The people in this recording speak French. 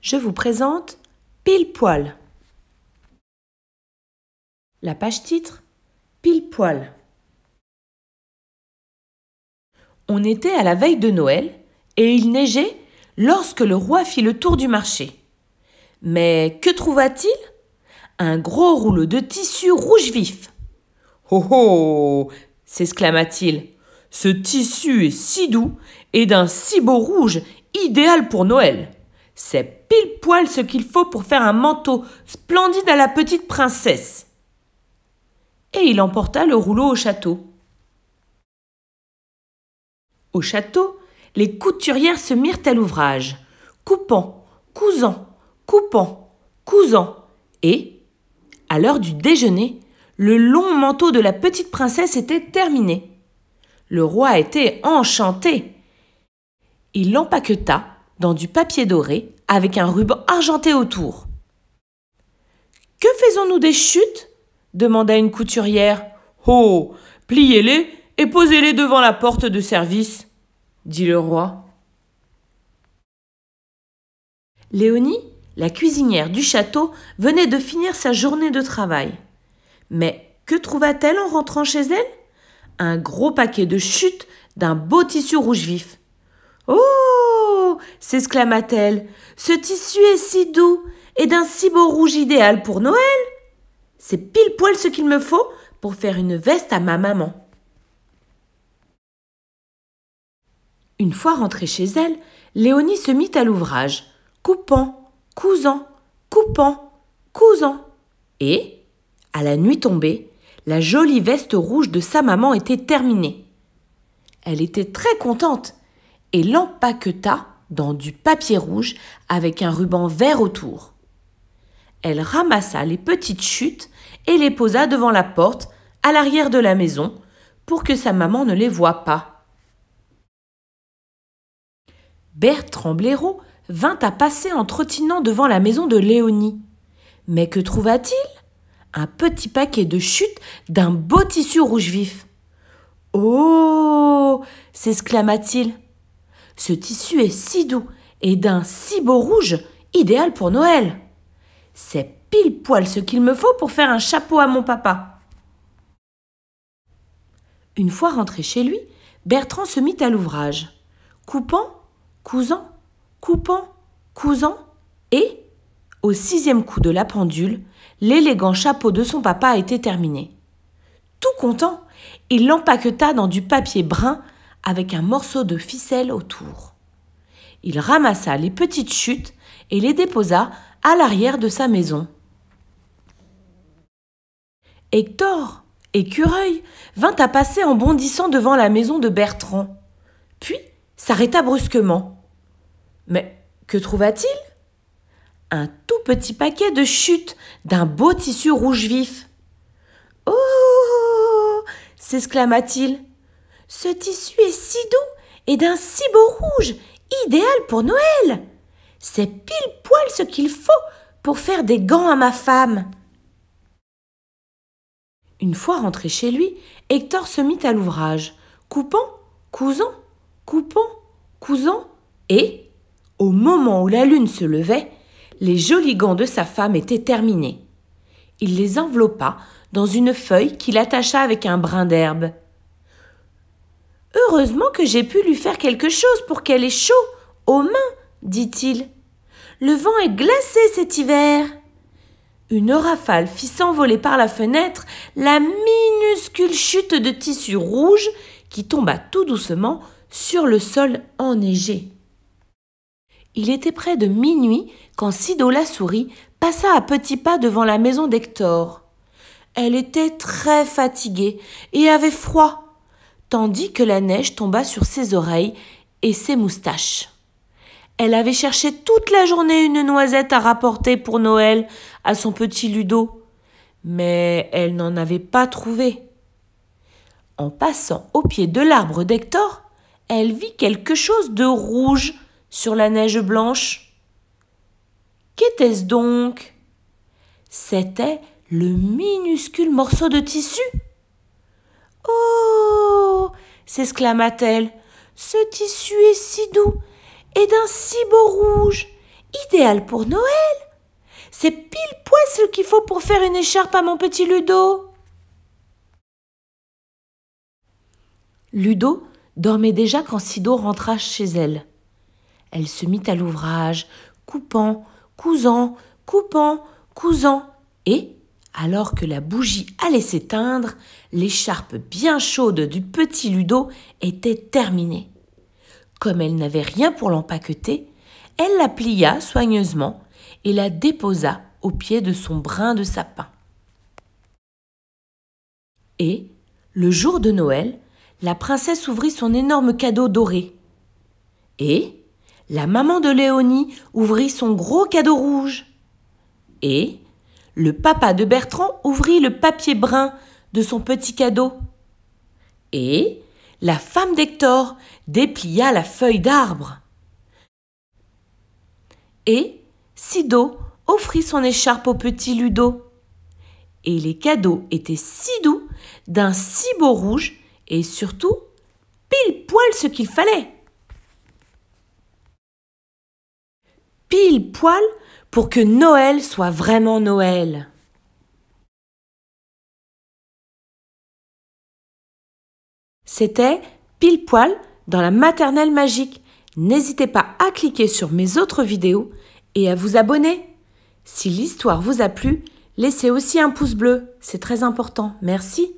je vous présente Pile Poil. La page titre, Pile Poil. On était à la veille de Noël et il neigeait lorsque le roi fit le tour du marché. Mais que trouva-t-il? Un gros rouleau de tissu rouge vif. « Oh oh !» s'exclama-t-il. « Ce tissu est si doux et d'un si beau rouge, idéal pour Noël. C'est pile poil ce qu'il faut pour faire un manteau splendide à la petite princesse. » Et il emporta le rouleau au château. Au château, les couturières se mirent à l'ouvrage, coupant, cousant, et, à l'heure du déjeuner, le long manteau de la petite princesse était terminé. Le roi était enchanté. Il l'empaqueta dans du papier doré avec un ruban argenté autour. « Que faisons-nous des chutes ?» demanda une couturière. « Oh, pliez-les et posez-les devant la porte de service, » dit le roi. Léonie, la cuisinière du château, venait de finir sa journée de travail. Mais que trouva-t-elle en rentrant chez elle? Un gros paquet de chutes d'un beau tissu rouge vif. « Oh !» s'exclama-t-elle. « Ce tissu est si doux et d'un si beau rouge idéal pour Noël. C'est pile poil ce qu'il me faut pour faire une veste à ma maman. » Une fois rentrée chez elle, Léonie se mit à l'ouvrage, coupant, cousant, et, à la nuit tombée, la jolie veste rouge de sa maman était terminée. Elle était très contente et l'empaqueta dans du papier rouge avec un ruban vert autour. Elle ramassa les petites chutes et les posa devant la porte, à l'arrière de la maison, pour que sa maman ne les voie pas. Bertrand Blaireau vint à passer en trottinant devant la maison de Léonie. Mais que trouva-t-il? Un petit paquet de chutes d'un beau tissu rouge vif. « Oh !» s'exclama-t-il. « Ce tissu est si doux et d'un si beau rouge, idéal pour Noël. C'est pile poil ce qu'il me faut pour faire un chapeau à mon papa. » Une fois rentré chez lui, Bertrand se mit à l'ouvrage, coupant, cousant, et, au 6e coup de la pendule, l'élégant chapeau de son papa était terminé. Tout content, il l'empaqueta dans du papier brun avec un morceau de ficelle autour. Il ramassa les petites chutes et les déposa à l'arrière de sa maison. Hector, écureuil, vint à passer en bondissant devant la maison de Bertrand, puis s'arrêta brusquement. Mais que trouva-t-il? Un tout petit paquet de chutes d'un beau tissu rouge vif. « Oh !» s'exclama-t-il. « Ce tissu est si doux et d'un si beau rouge, idéal pour Noël. C'est pile poil ce qu'il faut pour faire des gants à ma femme. » Une fois rentré chez lui, Hector se mit à l'ouvrage, coupant, cousant, et, au moment où la lune se levait, les jolis gants de sa femme étaient terminés. Il les enveloppa dans une feuille qu'il attacha avec un brin d'herbe. « Heureusement que j'ai pu lui faire quelque chose pour qu'elle ait chaud aux mains, » dit-il. « Le vent est glacé cet hiver. » Une rafale fit s'envoler par la fenêtre la minuscule chute de tissu rouge qui tomba tout doucement sur le sol enneigé. Il était près de minuit quand Sido la souris passa à petits pas devant la maison d'Hector. Elle était très fatiguée et avait froid, tandis que la neige tomba sur ses oreilles et ses moustaches. Elle avait cherché toute la journée une noisette à rapporter pour Noël à son petit Ludo, mais elle n'en avait pas trouvé. En passant au pied de l'arbre d'Hector, elle vit quelque chose de rouge sur la neige blanche. Qu'était-ce donc? C'était le minuscule morceau de tissu. « Oh !» s'exclama-t-elle. « Ce tissu est si doux et d'un si beau rouge, idéal pour Noël. C'est pile poil ce qu'il faut pour faire une écharpe à mon petit Ludo. Ludo dormait déjà quand Sido rentra chez elle. Elle se mit à l'ouvrage, coupant, cousant, coupant, cousant, et, alors que la bougie allait s'éteindre, l'écharpe bien chaude du petit Ludo était terminée. Comme elle n'avait rien pour l'empaqueter, elle la plia soigneusement et la déposa au pied de son brin de sapin. Et, le jour de Noël, la princesse ouvrit son énorme cadeau doré. Et la maman de Léonie ouvrit son gros cadeau rouge. Et le papa de Bertrand ouvrit le papier brun de son petit cadeau. Et la femme d'Hector déplia la feuille d'arbre. Et Sido offrit son écharpe au petit Ludo. Et les cadeaux étaient si doux, d'un si beau rouge, et surtout, pile poil ce qu'il fallait. Pile poil pour que Noël soit vraiment Noël. C'était Pile poil dans la maternelle magique. N'hésitez pas à cliquer sur mes autres vidéos et à vous abonner. Si l'histoire vous a plu, laissez aussi un pouce bleu, c'est très important. Merci.